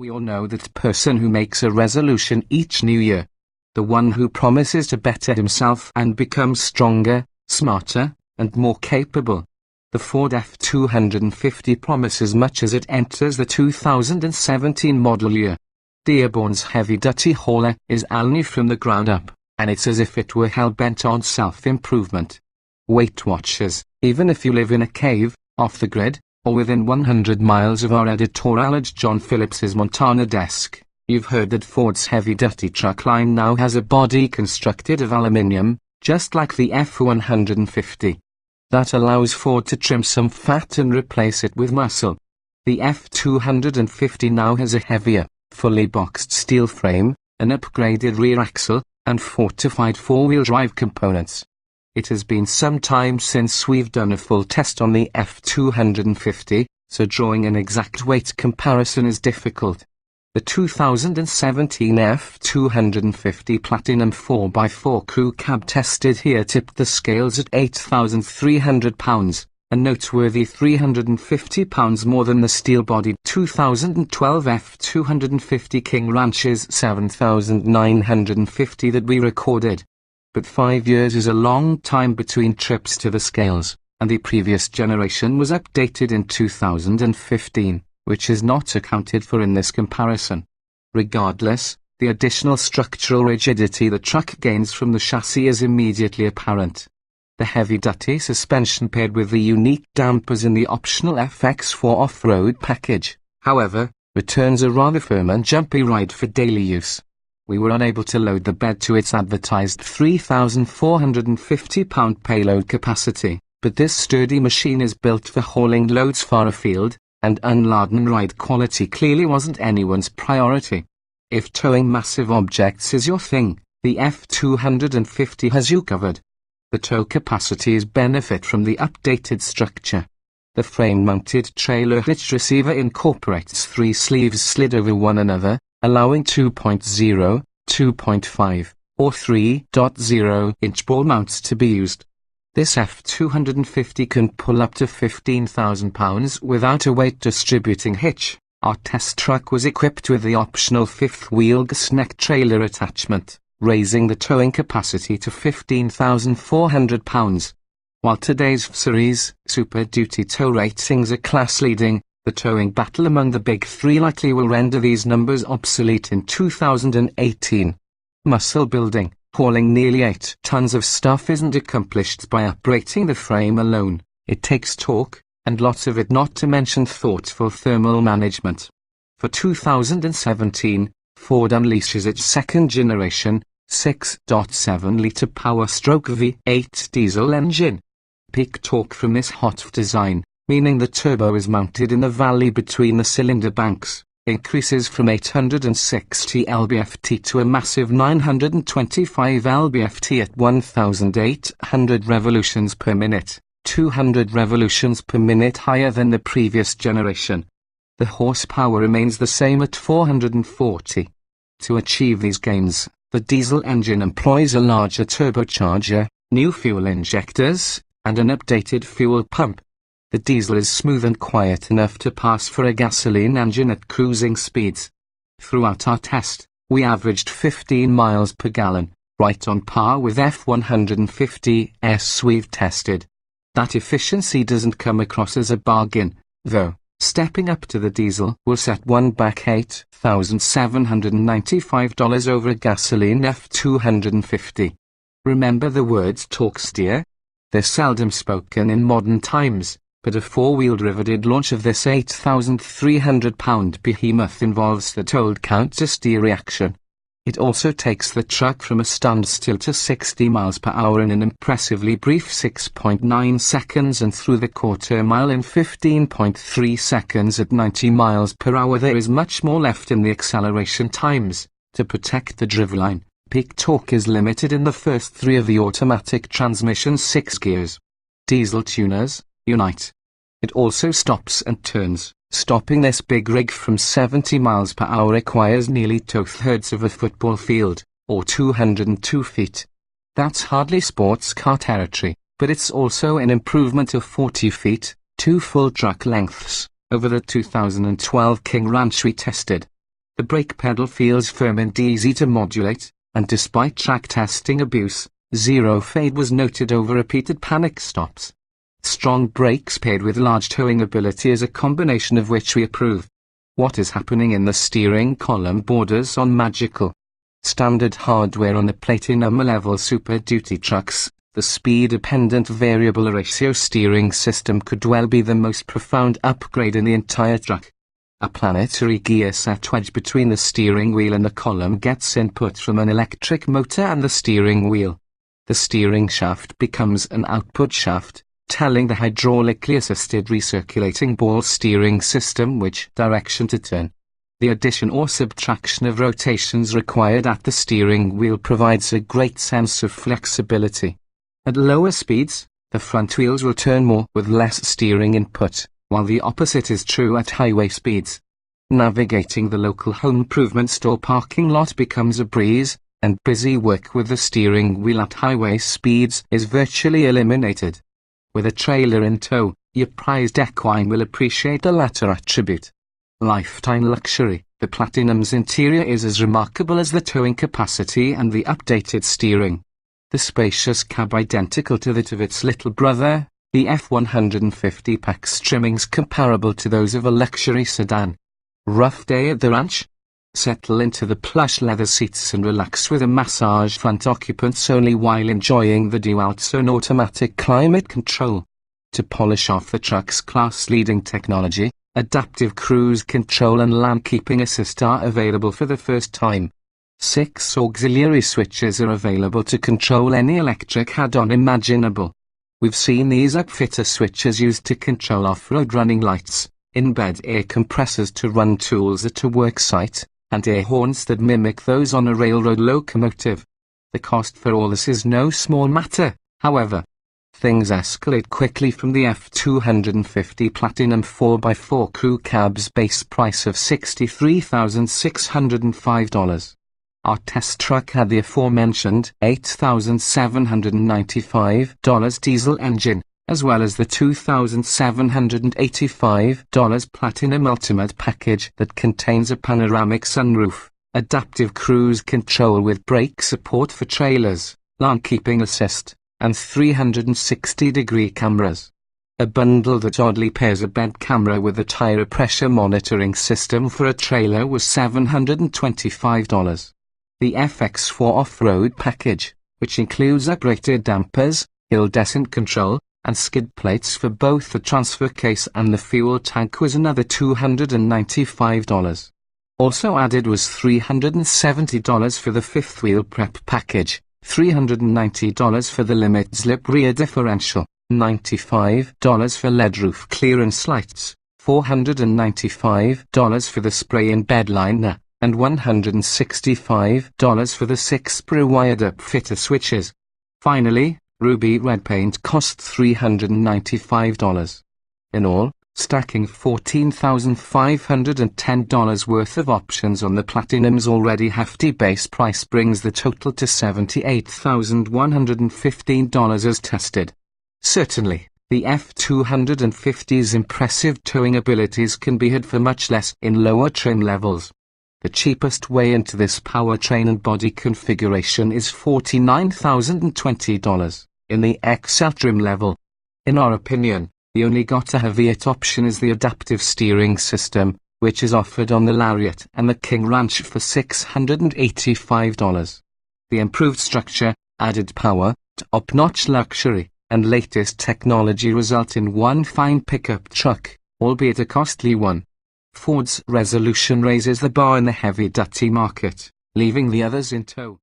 We all know that person who makes a resolution each new year. The one who promises to better himself and become stronger, smarter, and more capable. The Ford F-250 promises much as it enters the 2017 model year. Dearborn's heavy-duty hauler is all new from the ground up, and it's as if it were hell-bent on self-improvement. Weight Watchers, even if you live in a cave, off the grid, or within 100 miles of our editorial at John Phillips's Montana desk, you've heard that Ford's heavy-duty truck line now has a body constructed of aluminium, just like the F-150. That allows Ford to trim some fat and replace it with muscle. The F-250 now has a heavier, fully boxed steel frame, an upgraded rear axle, and fortified four-wheel drive components. It has been some time since we've done a full test on the F-250, so drawing an exact weight comparison is difficult. The 2017 F-250 Platinum 4x4 Crew Cab tested here tipped the scales at 8,300 pounds, a noteworthy 350 pounds more than the steel-bodied 2012 F-250 King Ranch's 7,950 that we recorded. But 5 years is a long time between trips to the scales, and the previous generation was updated in 2015, which is not accounted for in this comparison. Regardless, the additional structural rigidity the truck gains from the chassis is immediately apparent. The heavy-duty suspension paired with the unique dampers in the optional FX4 off-road package, however, returns a rather firm and jumpy ride for daily use. We were unable to load the bed to its advertised 3,450-pound payload capacity, but this sturdy machine is built for hauling loads far afield, and unladen ride quality clearly wasn't anyone's priority. If towing massive objects is your thing, the F-250 has you covered. The tow capacities benefit from the updated structure. The frame-mounted trailer hitch receiver incorporates 3 sleeves slid over one another, allowing 2.0, 2.5, or 3.0-inch ball mounts to be used. This F-250 can pull up to 15,000 pounds without a weight-distributing hitch. Our test truck was equipped with the optional fifth-wheel gooseneck trailer attachment, raising the towing capacity to 15,400 pounds. While today's F-Series Super Duty tow ratings are class-leading, the towing battle among the big three likely will render these numbers obsolete in 2018. Muscle building, hauling nearly 8 tons of stuff isn't accomplished by uprating the frame alone. It takes torque, and lots of it, not to mention thoughtful thermal management. For 2017, Ford unleashes its second-generation, 6.7-litre power-stroke V8 diesel engine. Peak torque from this hot design, meaning the turbo is mounted in the valley between the cylinder banks, increases from 860 lb-ft to a massive 925 lb-ft at 1,800 revolutions per minute, 200 revolutions per minute higher than the previous generation. The horsepower remains the same at 440. To achieve these gains, the diesel engine employs a larger turbocharger, new fuel injectors, and an updated fuel pump. The diesel is smooth and quiet enough to pass for a gasoline engine at cruising speeds. Throughout our test, we averaged 15 miles per gallon, right on par with F-150s we've tested. That efficiency doesn't come across as a bargain, though. Stepping up to the diesel will set one back $8,795 over a gasoline F-250. Remember the words torque steer? They're seldom spoken in modern times, but a four-wheel riveted launch of this 8,300-pound behemoth involves the old counter-steer reaction. It also takes the truck from a standstill to 60 miles per hour in an impressively brief 6.9 seconds and through the quarter mile in 15.3 seconds at 90 miles per hour. There is much more left in the acceleration times. To protect the driveline, peak torque is limited in the first 3 of the automatic transmission's 6 gears. Diesel tuners, unite. It also stops and turns. Stopping this big rig from 70 miles per hour requires nearly 2/3 of a football field, or 202 feet. That's hardly sports car territory, but it's also an improvement of 40 feet, 2 full truck lengths, over the 2012 King Ranch we tested. The brake pedal feels firm and easy to modulate, and despite track testing abuse, zero fade was noted over repeated panic stops. Strong brakes paired with large towing ability is a combination of which we approve. What is happening in the steering column borders on magical. Standard hardware on the Platinum level Super Duty trucks, the speed-dependent variable ratio steering system could well be the most profound upgrade in the entire truck. A planetary gear set wedged between the steering wheel and the column gets input from an electric motor and the steering wheel. The steering shaft becomes an output shaft, telling the hydraulically assisted recirculating ball steering system which direction to turn. The addition or subtraction of rotations required at the steering wheel provides a great sense of flexibility. At lower speeds, the front wheels will turn more with less steering input, while the opposite is true at highway speeds. Navigating the local home improvement store parking lot becomes a breeze, and busy work with the steering wheel at highway speeds is virtually eliminated. With a trailer in tow, your prized equine will appreciate the latter attribute. Lifetime luxury, the Platinum's interior is as remarkable as the towing capacity and the updated steering. The spacious cab identical to that of its little brother, the F-150 packs trimmings comparable to those of a luxury sedan. Rough day at the ranch? Settle into the plush leather seats and relax with a massage front occupants only while enjoying the dual-zone automatic climate control. To polish off the truck's class-leading technology, adaptive cruise control and lane keeping assist are available for the first time. 6 auxiliary switches are available to control any electric add-on imaginable. We've seen these upfitter switches used to control off-road running lights, in-bed air compressors to run tools at a work site, and air horns that mimic those on a railroad locomotive. The cost for all this is no small matter, however. Things escalate quickly from the F-250 Platinum 4x4 crew cab's base price of $63,605. Our test truck had the aforementioned $8,795 diesel engine, as well as the $2,785 Platinum Ultimate package that contains a panoramic sunroof, adaptive cruise control with brake support for trailers, lane keeping assist, and 360-degree cameras. A bundle that oddly pairs a bed camera with a tire pressure monitoring system for a trailer was $725. The FX4 off-road package, which includes uprated dampers, hill descent control, and skid plates for both the transfer case and the fuel tank, was another $295. Also added was $370 for the fifth wheel prep package, $390 for the limit slip rear differential, $95 for lead roof clearance lights, $495 for the spray-in bed liner, and $165 for the 6 pre-wired upfitter switches. Finally, ruby red paint cost $395. In all, stacking $14,510 worth of options on the Platinum's already hefty base price brings the total to $78,115 as tested. Certainly, the F-250's impressive towing abilities can be had for much less in lower trim levels. The cheapest way into this powertrain and body configuration is $49,020 in the XL trim level. In our opinion, the only got-to-have-it option is the adaptive steering system, which is offered on the Lariat and the King Ranch for $685. The improved structure, added power, top-notch luxury, and latest technology result in one fine pickup truck, albeit a costly one. Ford's resolution raises the bar in the heavy-duty market, leaving the others in tow.